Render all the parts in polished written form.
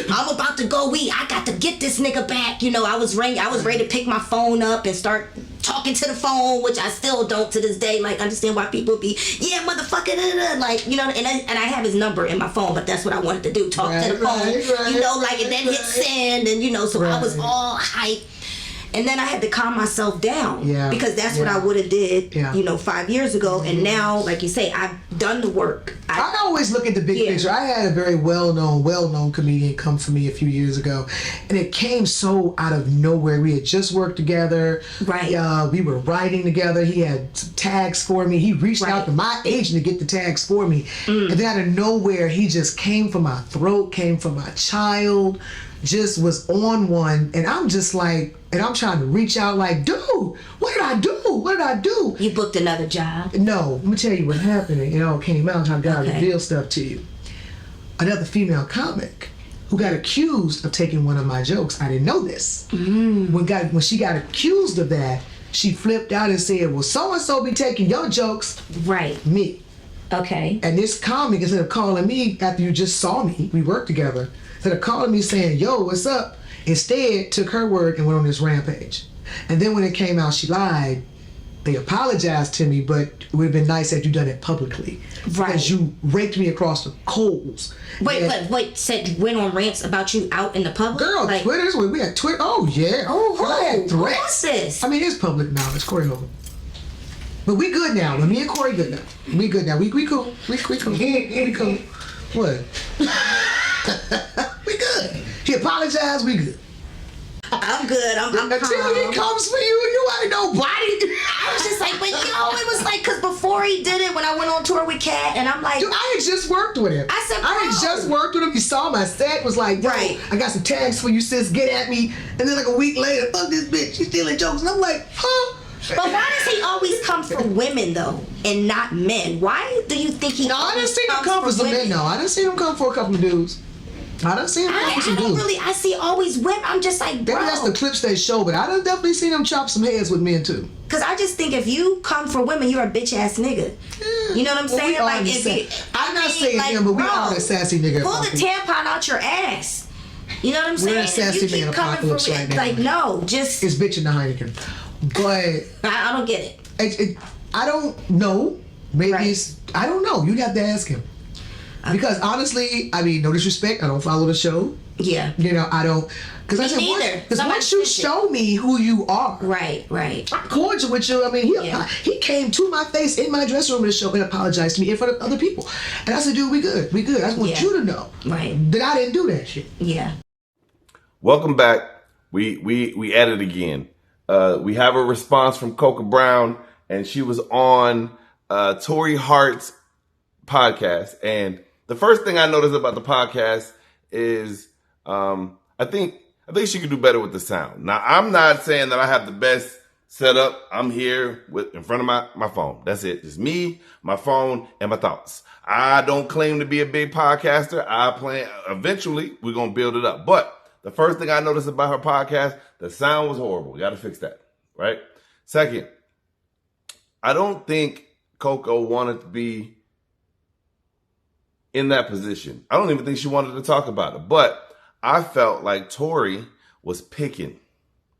I'm about to go eat. I got to get this nigga back. You know, I was ready to pick my phone up and start talking to the phone, which I still don't to this day. Like, understand why people be, yeah, motherfucker, like, you know, and I have his number in my phone, but that's what I wanted to do, talk to the phone, you know, like, and then hit send, and, you know, so I was all hype. And then I had to calm myself down because that's what I would have did, you know, 5 years ago. And now, like you say, I've done the work. I always look at the big picture. I had a very well-known comedian come for me a few years ago, and it came so out of nowhere. We had just worked together. Right. We were writing together. He had some tags for me. He reached out to my agent to get the tags for me. And then out of nowhere, he just came for my throat, came for my child, just was on one. And I'm just like, and I'm trying to reach out like, dude, what did I do? What did I do? You booked another job? No, let me tell you what happened. It all came out. I'm trying to reveal stuff to you. Another female comic who got accused of taking one of my jokes. I didn't know this. When she got accused of that, she flipped out and said, well, so-and-so be taking your jokes. Right. Me. Okay. And this comic, instead of calling me after you just saw me, we worked together, instead of calling me saying, yo, what's up? Instead, took her word and went on this rampage. And then when it came out she lied, they apologized to me, but it would have been nice had you done it publicly. Right. Because you raked me across the coals. Wait, said went on rants about you out in the public? Girl, like, Twitter's where we had Twitter. Oh, yeah. Oh, who? What's this? I mean, it's public knowledge. Corey Holcomb. But we good now. Me and Corey good now. We good now. We cool. We cool. We cool. What? We good. He apologized, we good. I'm good. I'm calm. Until he comes for you ain't nobody. I was just like, but it was like, because before he did it, when I went on tour with Kat, and I'm like, dude, I had just worked with him. I said, bro. I had just worked with him. He saw my set, was like, right, I got some tags for you, sis, get at me. And then like a week later, fuck this bitch, she's stealing jokes. And I'm like, huh? But why does he always come for women though, and not men? Why do you think he? No, I didn't see him come for some men. No, I didn't see him come for a couple of dudes. I done seen him come for some dudes. I see always women. I'm just like, bro. Maybe that's the clips they show, but I done definitely seen him chop some heads with men too. Cause I just think if you come for women, you're a bitch ass nigga. Yeah. You know what I'm saying? Like I'm not saying him, but we are a sassy nigga. Pull the tampon out your ass. You know what I'm saying? We're a sassy man apocalypse right now. Like no, just it's bitching the Heineken. But I don't get it. I don't know. Maybe it's I don't know. You'd have to ask him. Because honestly, I mean, no disrespect, I don't follow the show. Yeah. You know, I don't. Because I said, once you show me who you are. Right. I'm cordial with you. I mean, he came to my face in my dressing room of the show and apologized to me in front of other people. And I said, dude, we good. I just want you to know that I didn't do that shit. Yeah. Welcome back. We at it again. We have a response from Koko Brown, and she was on Tori Harts' podcast. And the first thing I noticed about the podcast is I think she could do better with the sound. Now, I'm not saying that I have the best setup. I'm here in front of my phone. That's it. Just me, my phone, and my thoughts. I don't claim to be a big podcaster. I plan eventually we're gonna build it up. But the first thing I noticed about her podcast, the sound was horrible. You got to fix that, right? Second, I don't think Koko wanted to be in that position. I don't even think she wanted to talk about it. But I felt like Tori was picking.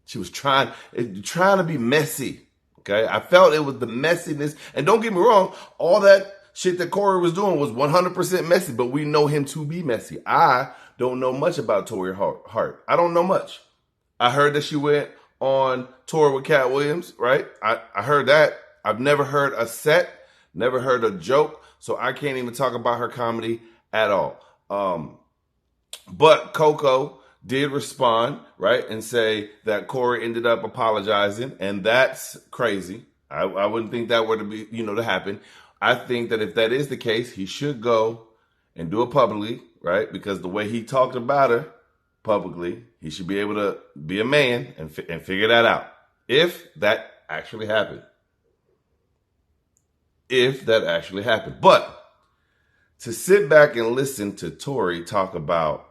She was trying to be messy. Okay, I felt it was the messiness. And don't get me wrong, all that shit that Corey was doing was 100% messy. But we know him to be messy. I don't know much about Tori Hart. I don't know much. I heard that she went on tour with Cat Williams, right? I heard that. I've never heard a set, never heard a joke, so I can't even talk about her comedy at all. But Koko did respond, right, and say that Corey ended up apologizing, and that's crazy. I wouldn't think that were to be, to happen. I think that if that is the case, he should go and do it publicly, right? Because the way he talked about her publicly, he should be able to be a man and figure that out. If that actually happened. But to sit back and listen to Tori talk about,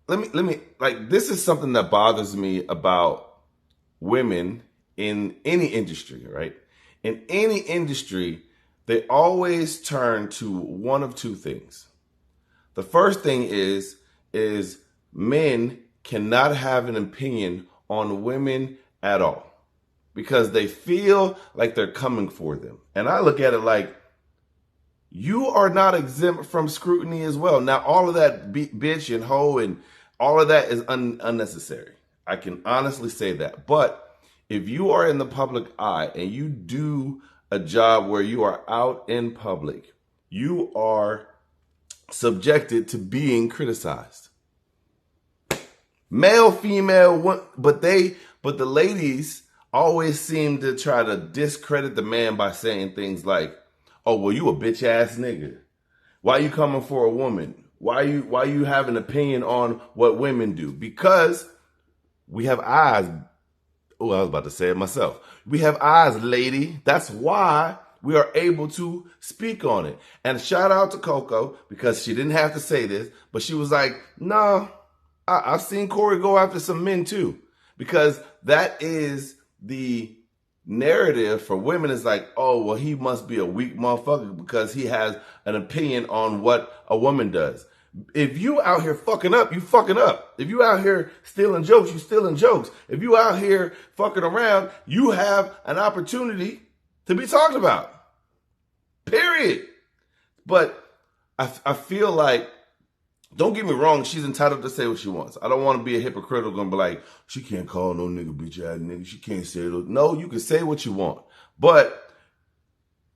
let me this is something that bothers me about women in any industry, right? In any industry, they always turn to one of two things. The first thing is men cannot have an opinion on women at all because they feel like they're coming for them. And I look at it like, you are not exempt from scrutiny as well. Now, all of that bitch and hoe and all of that is unnecessary. I can honestly say that. But if you are in the public eye and you do a job where you are out in public, you are subjected to being criticized. Male, female, but the ladies always seem to try to discredit the man by saying things like, oh, well, you a bitch ass nigga. Why you coming for a woman? Why you have an opinion on what women do? Because we have eyes. Oh, I was about to say it myself. We have eyes, lady. That's why we are able to speak on it. And shout out to Koko, because she didn't have to say this, but she was like, no, I've seen Corey go after some men too. Because that is the narrative for women, is like, oh, well, he must be a weak motherfucker because he has an opinion on what a woman does. If you out here fucking up, you fucking up. If you out here stealing jokes, you stealing jokes. If you out here fucking around, you have an opportunity to be talked about. Period. But I feel like, don't get me wrong, she's entitled to say what she wants. I don't want to be a hypocritical and be like, she can't call no nigga bitch ass nigga. She can't say it. No, you can say what you want. But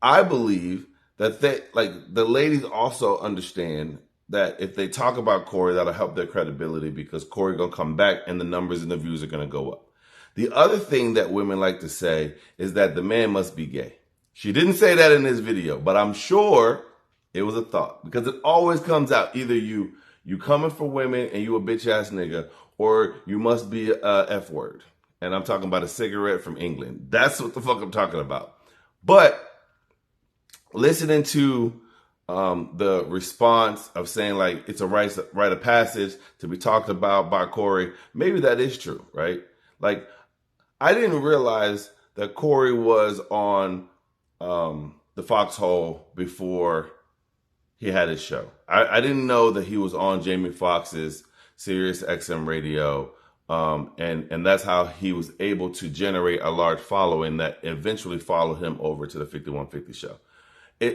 I believe that the ladies also understand that if they talk about Corey, that'll help their credibility because Corey gonna come back and the numbers and the views are gonna go up. The other thing that women like to say is that the man must be gay. She didn't say that in this video, but I'm sure it was a thought because it always comes out. Either you coming for women and you a bitch ass nigga, or you must be a F word. And I'm talking about a cigarette from England. That's what the fuck I'm talking about. But listening to the response of saying like it's a rite of passage to be talked about by Corey, maybe that is true, right? Like, I didn't realize that Corey was on the Foxhole before he had his show. I didn't know that he was on Jamie Foxx's Sirius XM radio, and that's how he was able to generate a large following that eventually followed him over to the 5150 show.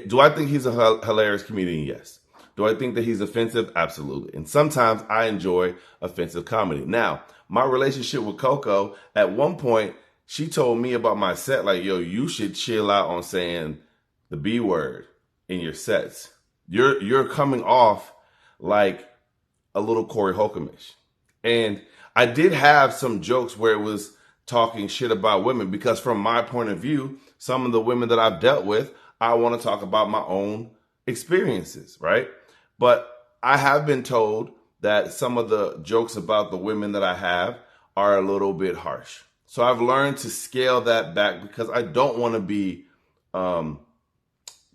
Do I think he's a hilarious comedian? Yes. Do I think that he's offensive? Absolutely. And sometimes I enjoy offensive comedy. Now, my relationship with Koko, at one point, she told me about my set, like, yo, you should chill out on saying the B word in your sets. You're coming off like a little Corey Holcomb-ish. And I did have some jokes where it was talking shit about women because from my point of view, some of the women that I've dealt with, I want to talk about my own experiences, right? But I have been told that some of the jokes about the women that I have are a little bit harsh. So I've learned to scale that back because I don't want to be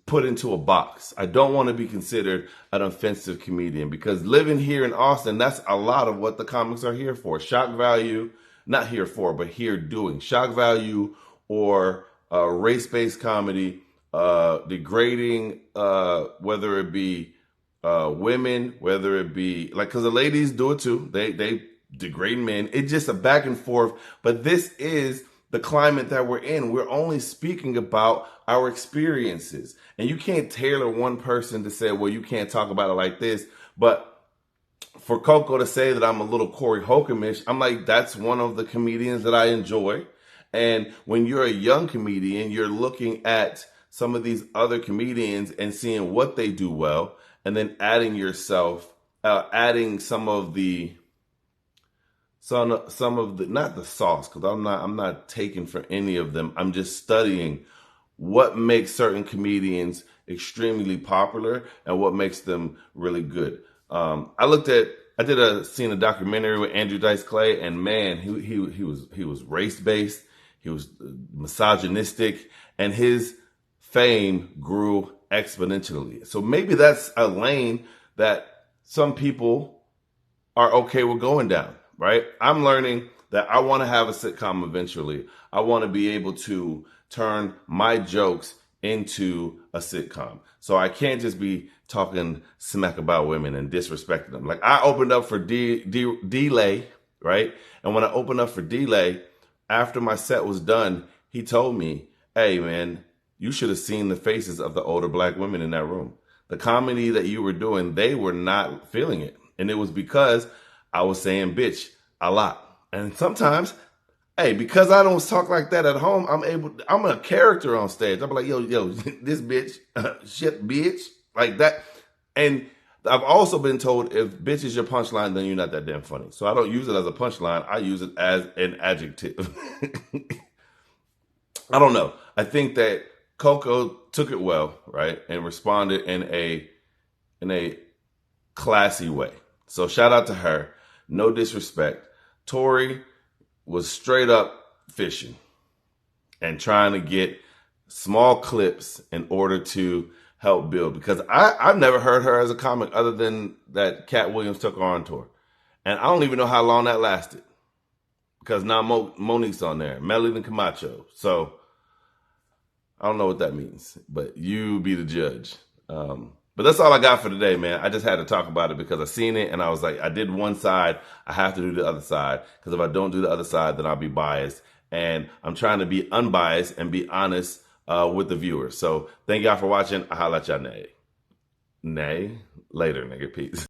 put into a box. I don't want to be considered an offensive comedian because living here in Austin, that's a lot of what the comics are here for. Shock value, not here for, but here doing. Shock value or race-based comedy, degrading, whether it be women, whether it be, like, because the ladies do it too. They degrade men. It's just a back and forth. But this is the climate that we're in. We're only speaking about our experiences. And you can't tailor one person to say, well, you can't talk about it like this. But for Koko to say that I'm a little Corey Holcomb-ish, I'm like, that's one of the comedians that I enjoy. And when you're a young comedian, you're looking at some of these other comedians and seeing what they do well, and then adding yourself, adding some of the, not the sauce, because I'm not taking for any of them. I'm just studying what makes certain comedians extremely popular and what makes them really good. I seen a documentary with Andrew Dice Clay, and man, he was race based, he was misogynistic, and his fame grew exponentially. So maybe that's a lane that some people are okay with going down, right? I'm learning that I want to have a sitcom eventually. I want to be able to turn my jokes into a sitcom. So I can't just be talking smack about women and disrespecting them. Like I opened up for D-Lay, right? And when I opened up for D-Lay, after my set was done, he told me, hey man, you should have seen the faces of the older black women in that room. The comedy that you were doing, they were not feeling it. And it was because I was saying bitch a lot. And sometimes, hey, because I don't talk like that at home, I'm a character on stage. I'm like, yo, this bitch, shit, bitch, like that. And I've also been told if bitch is your punchline, then you're not that damn funny. So I don't use it as a punchline. I use it as an adjective. I don't know. I think that Koko took it well, right? And responded in a classy way. So shout out to her. No disrespect. Tori was straight up fishing and trying to get small clips in order to help build, because I've never heard her as a comic other than that Cat Williams took her on tour. And I don't even know how long that lasted, because now Monique's on there, Melody Camacho. So I don't know what that means, but you be the judge. But that's all I got for today, man. I just had to talk about it because I seen it and I was like, I did one side, I have to do the other side, because if I don't do the other side, then I'll be biased. And I'm trying to be unbiased and be honest with the viewers. So thank y'all for watching. I'll holla at y'all, nay. Later, nigga. Peace.